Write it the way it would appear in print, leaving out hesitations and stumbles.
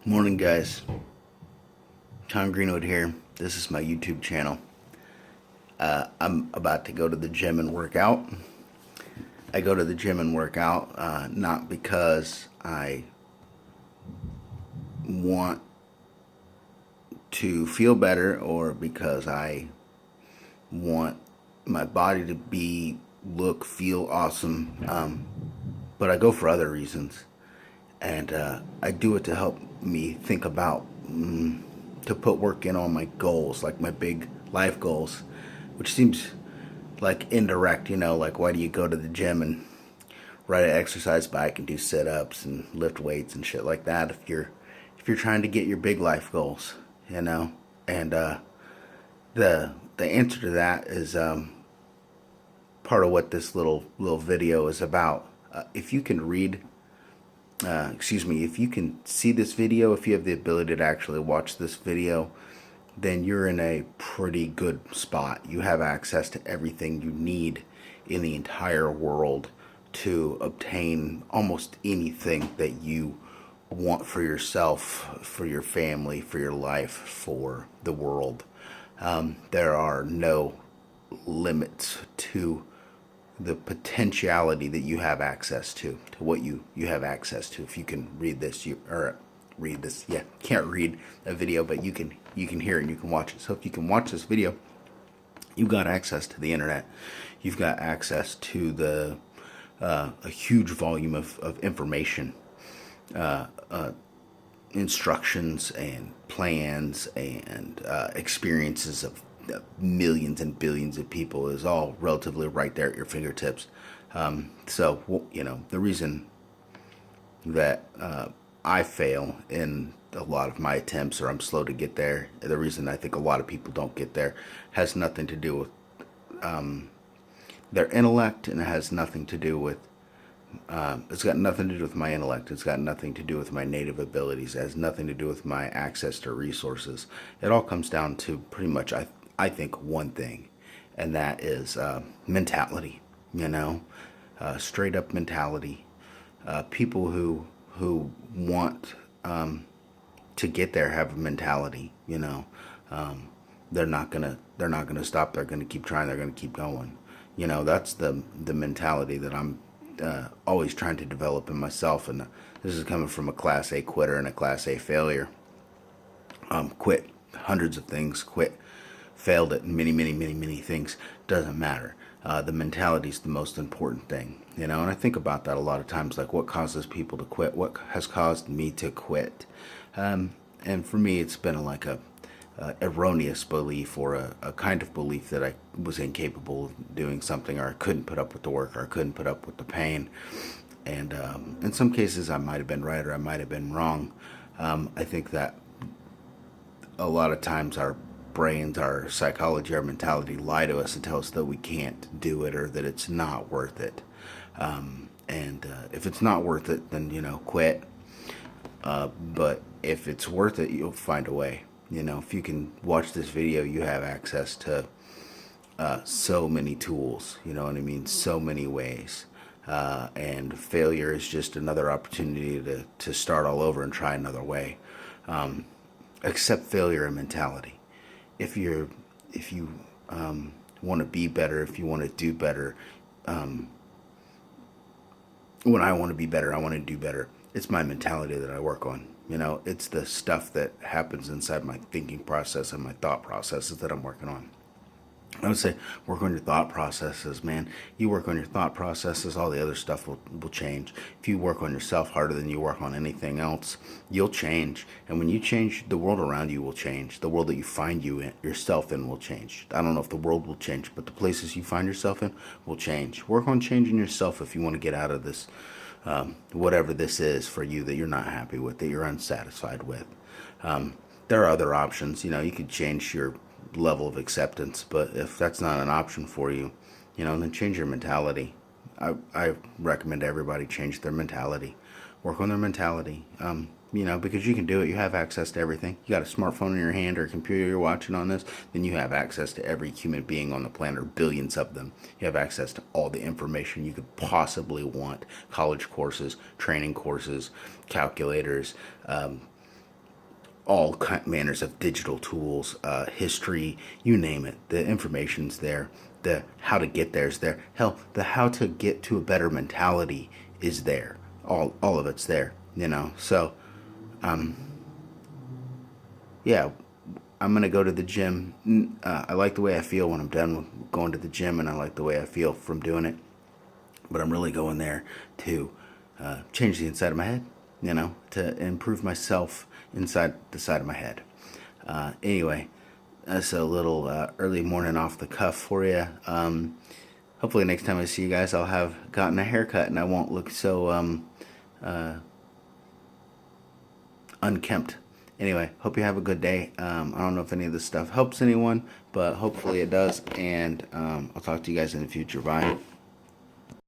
Morning, guys. Tom Greenwood here. This is my YouTube channel. I'm about to go to the gym and work out. I go to the gym and work out not because I want to feel better or because I want my body to feel awesome, but I go for other reasons. And I do it to help me think about to put work in on my goals, like my big life goals, which seems like indirect, like why do you go to the gym and ride an exercise bike and do sit-ups and lift weights and shit like that if you're trying to get your big life goals, And the answer to that is part of what this little video is about. If you can read if you can see this video, if you have the ability to actually watch this video, then you're in a pretty good spot. You have access to everything you need in the entire world to obtain almost anything that you want for yourself, for your family, for your life, for the world. There are no limits to the potentiality that you have access to what you have access to. If you can read this, can't read a video, but you can hear it and you can watch it. So if you can watch this video, you've got access to the internet. You've got access to the a huge volume of information, instructions and plans and experiences of millions and billions of people is all relatively right there at your fingertips. The reason that I fail in a lot of my attempts, or I'm slow to get there, the reason I think a lot of people don't get there has nothing to do with their intellect, and it has nothing to do with it's got nothing to do with my intellect. It's got nothing to do with my native abilities. It has nothing to do with my access to resources. It all comes down to pretty much, I think, one thing, and that is mentality. Straight up mentality. People who want to get there have a mentality. They're not gonna stop. They're gonna keep trying. They're gonna keep going. That's the mentality that I'm always trying to develop in myself, and this is coming from a Class A quitter and a Class A failure. Quit hundreds of things, failed at many things. Doesn't matter. The mentality is the most important thing, and I think about that a lot of times, like what causes people to quit, what has caused me to quit. And for me, it's been like a erroneous belief, or a kind of belief that I was incapable of doing something, or I couldn't put up with the work, or I couldn't put up with the pain. And in some cases, I might have been right, or I might have been wrong. I think that a lot of times our brains, our psychology, our mentality lie to us and tell us that we can't do it, or that it's not worth it. If it's not worth it, then quit. But if it's worth it, you'll find a way. If you can watch this video, you have access to so many tools. You know what I mean? So many ways. And failure is just another opportunity to start all over and try another way. Accept failure and mentality. If you want to be better, if you want to do better, when I want to be better, I want to do better. It's my mentality that I work on. It's the stuff that happens inside my thinking process and my thought processes that I'm working on. I would say work on your thought processes, man. You work on your thought processes, all the other stuff will change. If you work on yourself harder than you work on anything else, you'll change. And when you change, the world around you will change. The world that you find yourself in will change. I don't know if the world will change, but the places you find yourself in will change. Work on changing yourself if you want to get out of this, whatever this is for you that you're not happy with, that you're unsatisfied with. There are other options. You could change your level of acceptance, but if that's not an option for you, then change your mentality. I recommend everybody change their mentality, work on their mentality. Because you can do it. You have access to everything. You got a smartphone in your hand or a computer you're watching on this, then you have access to every human being on the planet, or billions of them. You have access to all the information you could possibly want. College courses, training courses, calculators, all manners of digital tools, history, you name it. The information's there. The how to get there is there. Hell, the how to get to a better mentality is there. All of it's there. So yeah, I'm gonna go to the gym. I like the way I feel when I'm done with going to the gym, and I like the way I feel from doing it. But I'm really going there to change the inside of my head. To improve myself inside the side of my head. Anyway, that's a little early morning off the cuff for you. Hopefully, next time I see you guys, I'll have gotten a haircut and I won't look so unkempt. Anyway, hope you have a good day. I don't know if any of this stuff helps anyone, but hopefully it does. And I'll talk to you guys in the future. Bye.